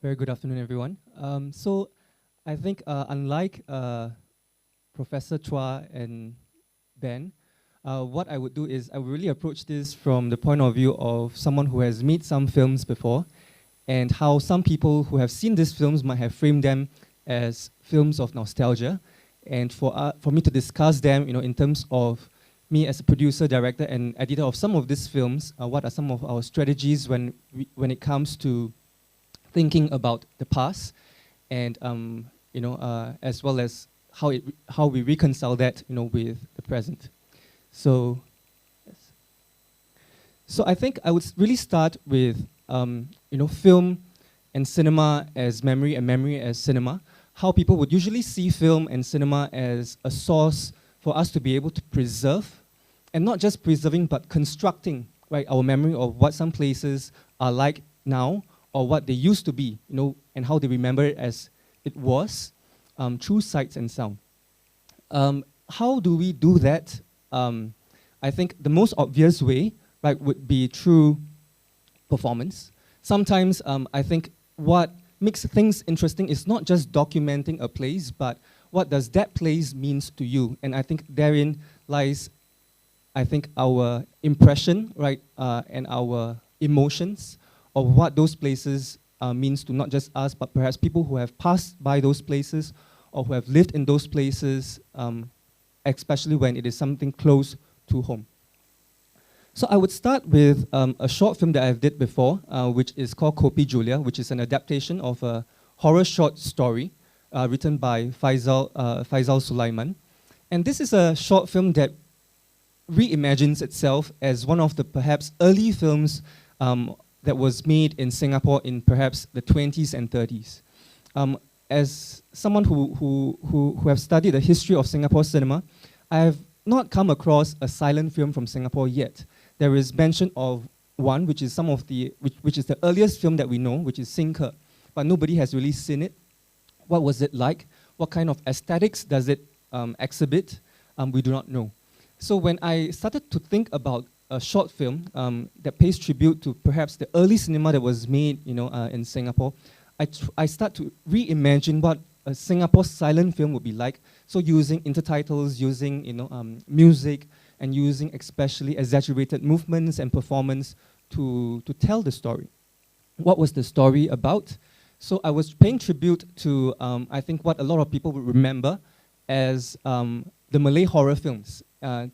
Very good afternoon, everyone. So I think unlike Professor Chua and Ben, what I would do is I would really approach this from the point of view of someone who has made some films before and how some people who have seen these films might have framed them as films of nostalgia. And for me to discuss them, in terms of me as a producer, director, and editor of some of these films, what are some of our strategies when it comes to thinking about the past, and as well as how we reconcile that with the present. So, yes. So I think I would really start with film and cinema as memory and memory as cinema. How people would usually see film and cinema as a source for us to be able to preserve, and not just preserving but constructing, right, our memory of what some places are like now, or what they used to be, and how they remember it as it was, through sights and sound. How do we do that? I think the most obvious way, right, would be through performance. Sometimes I think what makes things interesting is not just documenting a place, but what does that place means to you? And I think therein lies, I think, our impression, right, and our emotions of what those places means to not just us, but perhaps people who have passed by those places or who have lived in those places, especially when it is something close to home. So I would start with a short film that I've did before, which is called Kopi Julia, which is an adaptation of a horror short story written by Faisal Sulaiman. And this is a short film that reimagines itself as one of the perhaps early films that was made in Singapore in perhaps the 20s and 30s. As someone who have studied the history of Singapore cinema, I have not come across a silent film from Singapore yet. There is mention of one, which is which is the earliest film that we know, which is Singaporean, but nobody has really seen it. What was it like? What kind of aesthetics does it exhibit? We do not know. So when I started to think about a short film that pays tribute to perhaps the early cinema that was made, in Singapore, I start to reimagine what a Singapore silent film would be like. So using intertitles, using music, and using especially exaggerated movements and performance to tell the story. What was the story about? So I was paying tribute to I think what a lot of people would remember as the Malay horror films,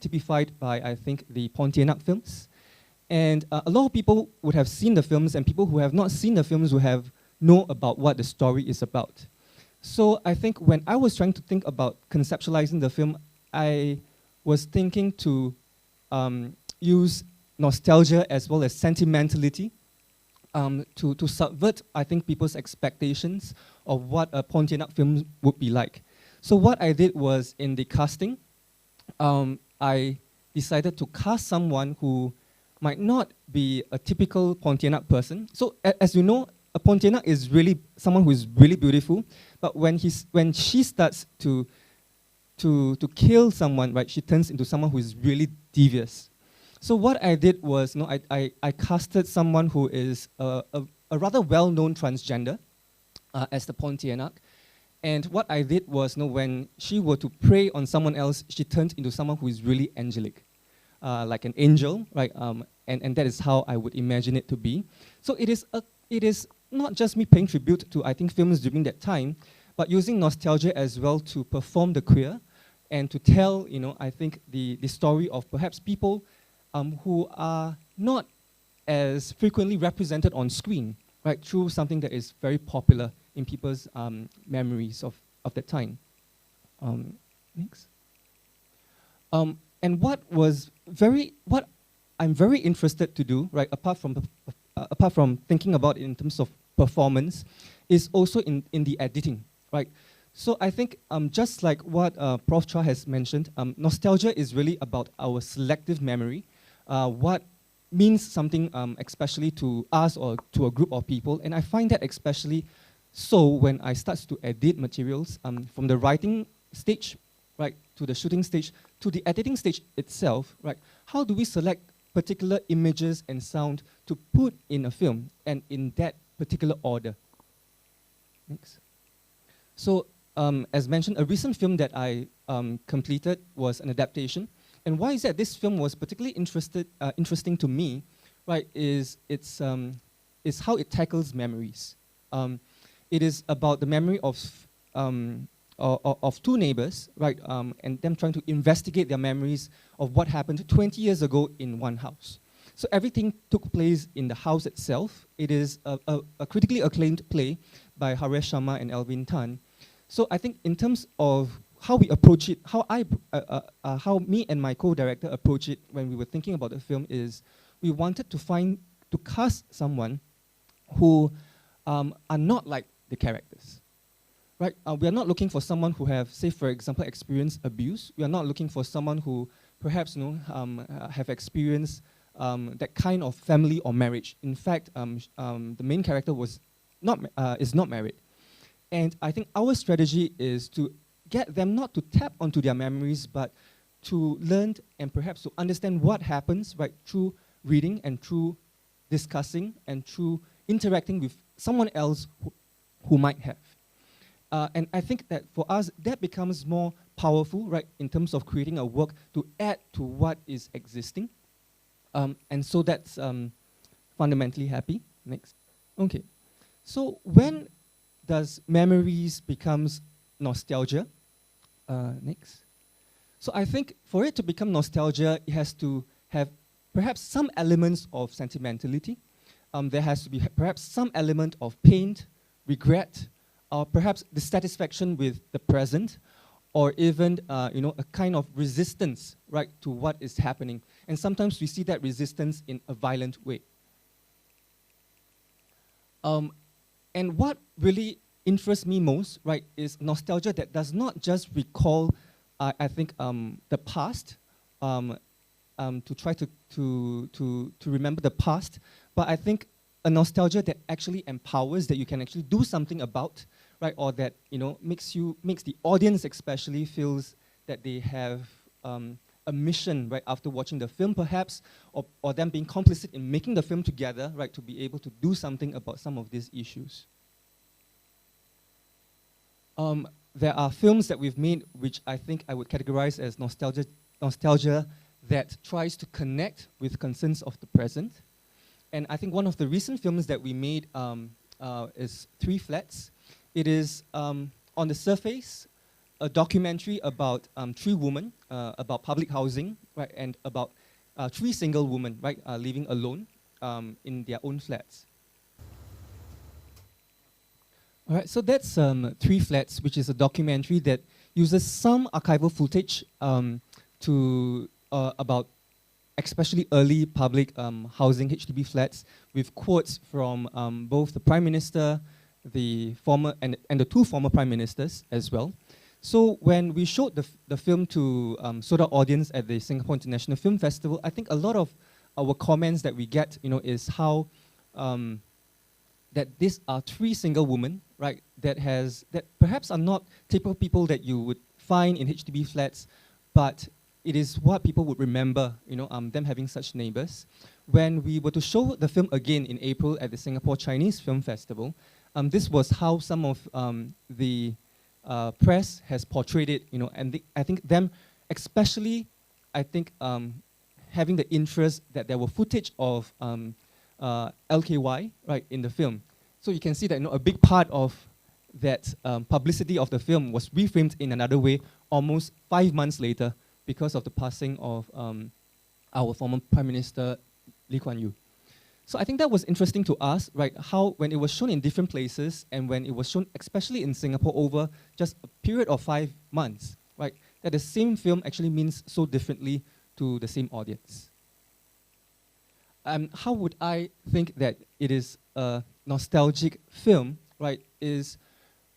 typified by, I think, the Pontianak films. And a lot of people would have seen the films, and people who have not seen the films would have know about what the story is about. So I think when I was trying to think about conceptualizing the film, I was thinking to use nostalgia as well as sentimentality to subvert, I think, people's expectations of what a Pontianak film would be like. So what I did was, in the casting, I decided to cast someone who might not be a typical Pontianak person. So as you know, a Pontianak is really someone who is really beautiful, but when she starts to kill someone, right, she turns into someone who is really devious. So what I did was, I casted someone who is a rather well-known transgender as the Pontianak. And what I did was, when she were to prey on someone else, she turned into someone who is really angelic, like an angel, right? And that is how I would imagine it to be. So it is not just me paying tribute to, I think, films during that time, but using nostalgia as well to perform the queer and to tell, I think, the story of perhaps people who are not as frequently represented on screen, right, through something that is very popular in people's memories of that time. Next. And what I'm very interested to do, right, apart from thinking about it in terms of performance, is also in the editing, right? So I think just like what Prof. Chua has mentioned, nostalgia is really about our selective memory, what means something especially to us or to a group of people, and I find that especially so when I start to edit materials from the writing stage, right, to the shooting stage, to the editing stage itself, right? How do we select particular images and sound to put in a film, and in that particular order? Next. So, as mentioned, a recent film that I completed was an adaptation. And why is that this film was particularly interesting to me, right, is how it tackles memories. It is about the memory of two neighbors, right, and them trying to investigate their memories of what happened 20 years ago in one house. So everything took place in the house itself. It is a critically acclaimed play by Haresh, Sharma, and Alvin. So I think in terms of how we approach it, how me and my co-director approach it when we were thinking about the film is we wanted to cast someone who are not like the characters. Right? We are not looking for someone who have, say, for example, experienced abuse. We are not looking for someone who perhaps have experienced that kind of family or marriage. In fact, the main character is not married. And I think our strategy is to get them not to tap onto their memories, but to learn and perhaps to understand what happens, right, through reading and through discussing and through interacting with someone else who might have. And I think that for us, that becomes more powerful, right, in terms of creating a work to add to what is existing. And so that's fundamentally happy. Next. Okay. So when does memories becomes nostalgia? Next. So I think for it to become nostalgia, it has to have perhaps some elements of sentimentality. There has to be perhaps some element of pain, regret, or perhaps dissatisfaction with the present, or even a kind of resistance, right, to what is happening. And sometimes we see that resistance in a violent way. And what really interests me most, right, is nostalgia that does not just recall, I think, the past, to try to remember the past, but I think a nostalgia that actually empowers, that you can actually do something about, right, or that makes the audience especially feels that they have a mission, right, after watching the film perhaps, or them being complicit in making the film together, right, to be able to do something about some of these issues. There are films that we've made which I think I would categorize as nostalgia that tries to connect with concerns of the present. And I think one of the recent films that we made is Three Flats. It is, on the surface, a documentary about three women, about public housing, right, and about three single women, right, living alone in their own flats. All right, so that's Three Flats, which is a documentary that uses some archival footage about especially early public housing HDB flats, with quotes from both the Prime Minister, the former and the two former Prime Ministers as well. So when we showed the film to Soda audience at the Singapore International Film Festival, I think a lot of our comments that we get, is how that these are three single women, right, that perhaps are not typical people that you would find in HDB flats, but it is what people would remember, them having such neighbors. When we were to show the film again in April at the Singapore Chinese Film Festival, this was how some of the press has portrayed it, and I think them, especially, I think having the interest that there were footage of LKY, right, in the film. So you can see that a big part of that publicity of the film was reframed in another way almost 5 months later because of the passing of our former Prime Minister Lee Kuan Yew. So I think that was interesting to us, right, how when it was shown in different places and when it was shown especially in Singapore over just a period of 5 months, right, that the same film actually means so differently to the same audience. How would I think that it is a nostalgic film, right, is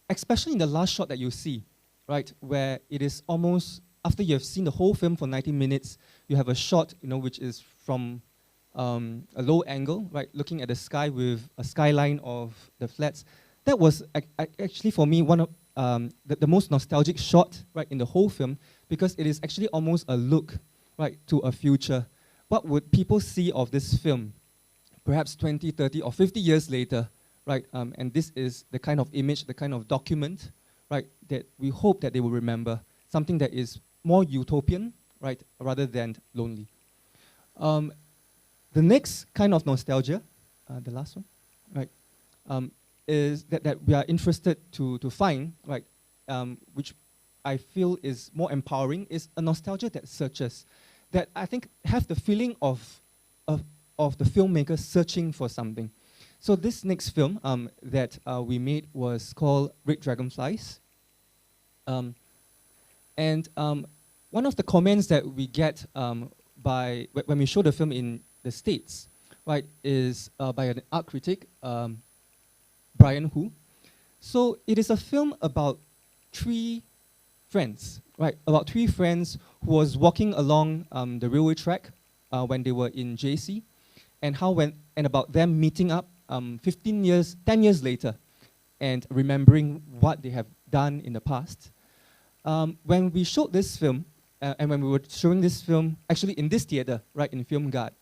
especially in the last shot that you see, right, where it is almost, after you have seen the whole film for 90 minutes, you have a shot, which is from a low angle, right, looking at the sky with a skyline of the flats. That was actually for me one of the most nostalgic shot, right, in the whole film, because it is actually almost a look, right, to a future. What would people see of this film, perhaps 20, 30, or 50 years later, right? And this is the kind of image, the kind of document, right, that we hope that they will remember, something that is more utopian, right, rather than lonely. The next kind of nostalgia, the last one, right, is that we are interested to find, right, which I feel is more empowering, is a nostalgia that searches, that I think have the feeling of the filmmaker searching for something. So this next film that we made was called Red Dragonflies. And one of the comments that we get when we show the film in the States, right, is by an art critic, Brian Hu. So it is a film about three friends, right? About three friends who was walking along the railway track when they were in JC, and about them meeting up 10 years later, and remembering what they have done in the past. When we showed this film, and when we were showing this film, actually in this theater, right, in Filmgarde,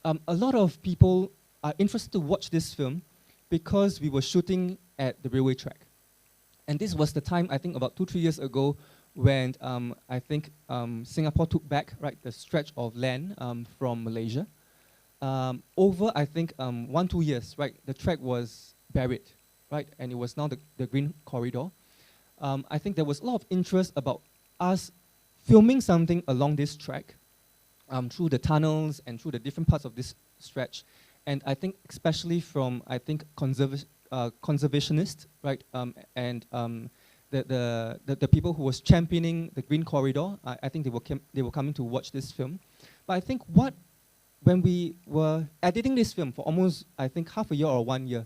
a lot of people are interested to watch this film because we were shooting at the railway track. And this was the time, I think about 2-3 years ago, when I think Singapore took back, right, the stretch of land from Malaysia. Over, I think, 1-2 years, right, the track was buried, right, and it was now the green corridor. I think there was a lot of interest about us filming something along this track, through the tunnels and through the different parts of this stretch. And I think especially from, I think, conservationists, right, and the people who was championing the green corridor, I think they were coming to watch this film. But I think when we were editing this film for almost, I think, half a year or 1 year,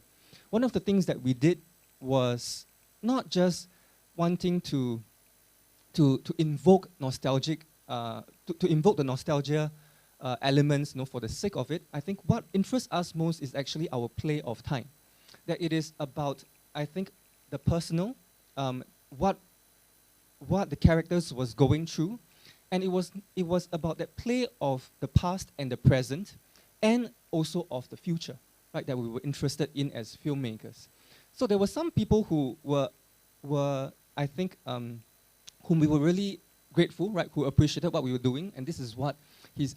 one of the things that we did was not just wanting to invoke nostalgic, to invoke the nostalgia elements, for the sake of it. I think what interests us most is actually our play of time. That it is about, I think, the personal, what the characters was going through, and it was about that play of the past and the present, and also of the future, right, that we were interested in as filmmakers. So there were some people who were I think, whom we were really grateful, right, who appreciated what we were doing, and this is what he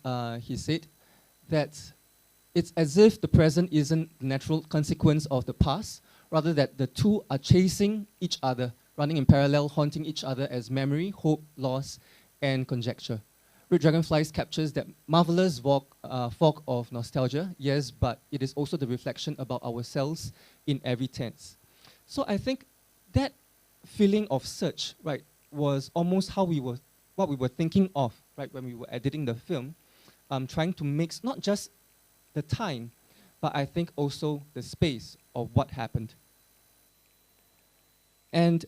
said, that it's as if the present isn't the natural consequence of the past, rather that the two are chasing each other, running in parallel, haunting each other as memory, hope, loss, and conjecture. Red Dragonflies captures that marvelous fog of nostalgia, yes, but it is also the reflection about ourselves in every tense. So I think that feeling of search, right, was almost what we were thinking of, right, when we were editing the film, trying to mix not just the time, but I think also the space of what happened. And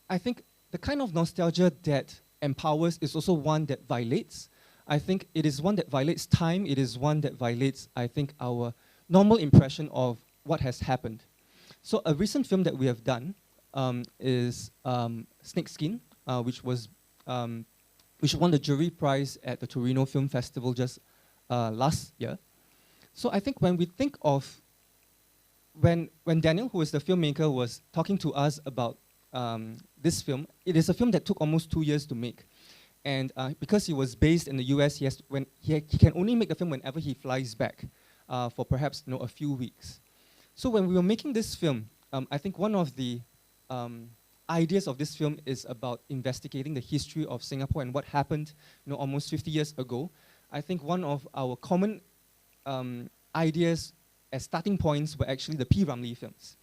I think the kind of nostalgia that empowers is also one that violates. I think it is one that violates time. It is one that violates, I think, our normal impression of what has happened. So a recent film that we have done is Snakeskin, which won the jury prize at the Torino Film Festival just last year. So I think when we think of, when Daniel, who is the filmmaker, was talking to us about this film, it is a film that took almost 2 years to make. And because he was based in the US, he can only make the film whenever he flies back for perhaps a few weeks. So when we were making this film, I think one of the ideas of this film is about investigating the history of Singapore and what happened almost 50 years ago. I think one of our common ideas as starting points were actually the P. Ramlee films.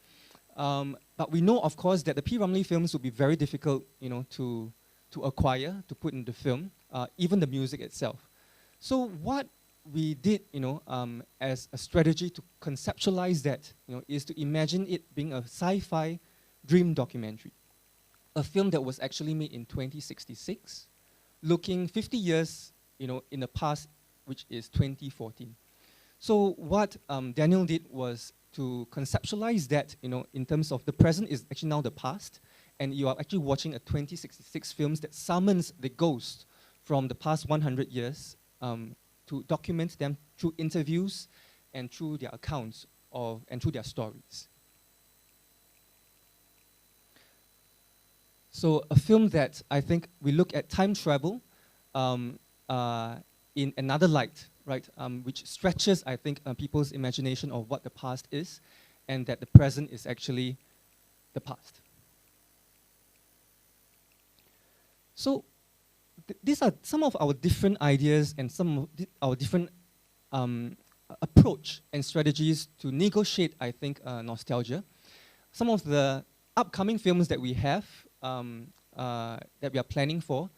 But we know, of course, that the P. Ramlee films would be very difficult to acquire, to put in the film, even the music itself. So what we did, as a strategy to conceptualize that, is to imagine it being a sci-fi dream documentary. A film that was actually made in 2066, looking 50 years, in the past, which is 2014. So what Daniel did was to conceptualize that, in terms of the present is actually now the past, and you are actually watching a 2066 films that summons the ghost from the past 100 years to document them through interviews and through their accounts and through their stories. So a film that I think we look at time travel in another light, right? Which stretches, I think, people's imagination of what the past is, and that the present is actually the past. So these are some of our different ideas and some of our different approach and strategies to negotiate, I think, nostalgia. Some of the upcoming films that we have, that we are planning for,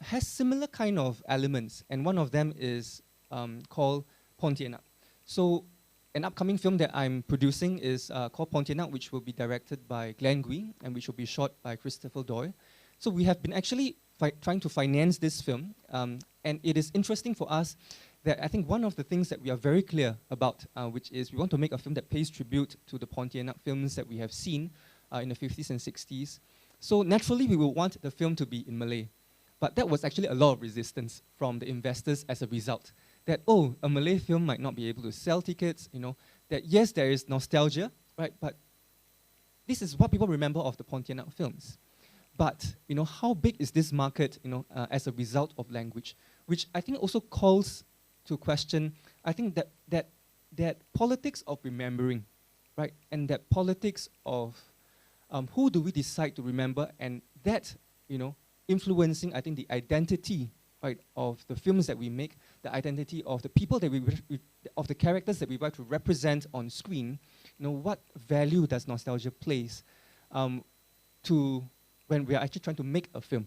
has similar kind of elements, and one of them is called Pontianak. So an upcoming film that I'm producing is called Pontianak, which will be directed by Glenn Gui, and which will be shot by Christopher Doyle. So we have been actually trying to finance this film, and it is interesting for us that I think one of the things that we are very clear about, which is we want to make a film that pays tribute to the Pontianak films that we have seen in the 50s and 60s. So naturally, we will want the film to be in Malay. But that was actually a lot of resistance from the investors as a result. That, oh, a Malay film might not be able to sell tickets, you know, that yes, there is nostalgia, right, but this is what people remember of the Pontianak films. But, you know, how big is this market, you know, as a result of language? Which I think also calls to question, I think that politics of remembering, right, and that politics of who do we decide to remember, and that, you know, influencing, I think, the identity, right, of the films that we make, the identity of the people that of the characters that we want to represent on screen. You know, what value does nostalgia place to when we are actually trying to make a film?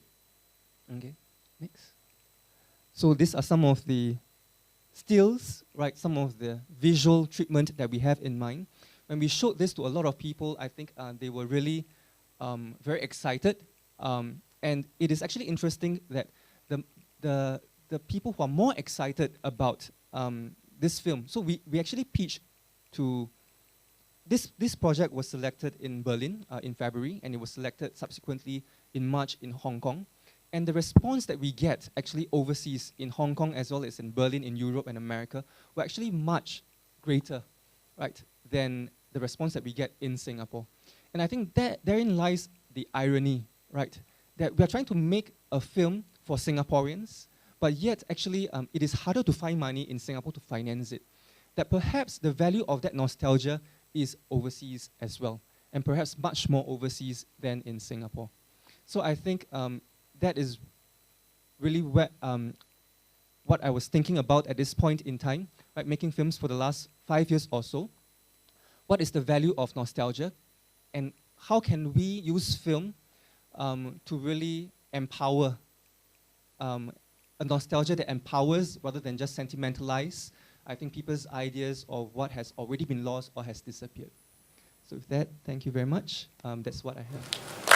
Okay, next. So these are some of the stills, right, some of the visual treatment that we have in mind. When we showed this to a lot of people, I think they were really very excited. And it is actually interesting that the people who are more excited about this film, so we actually pitched to, this project was selected in Berlin in February, and it was selected subsequently in March in Hong Kong. And the response that we get actually overseas in Hong Kong as well as in Berlin, in Europe and America, were actually much greater, right, than the response that we get in Singapore. And I think that therein lies the irony, right, that we are trying to make a film for Singaporeans, but yet actually it is harder to find money in Singapore to finance it. That perhaps the value of that nostalgia is overseas as well, and perhaps much more overseas than in Singapore. So I think that is really what I was thinking about at this point in time, right, making films for the last 5 years or so. What is the value of nostalgia, and how can we use film to really empower a nostalgia that empowers rather than just sentimentalize, I think, people's ideas of what has already been lost or has disappeared. So with that, thank you very much. That's what I have.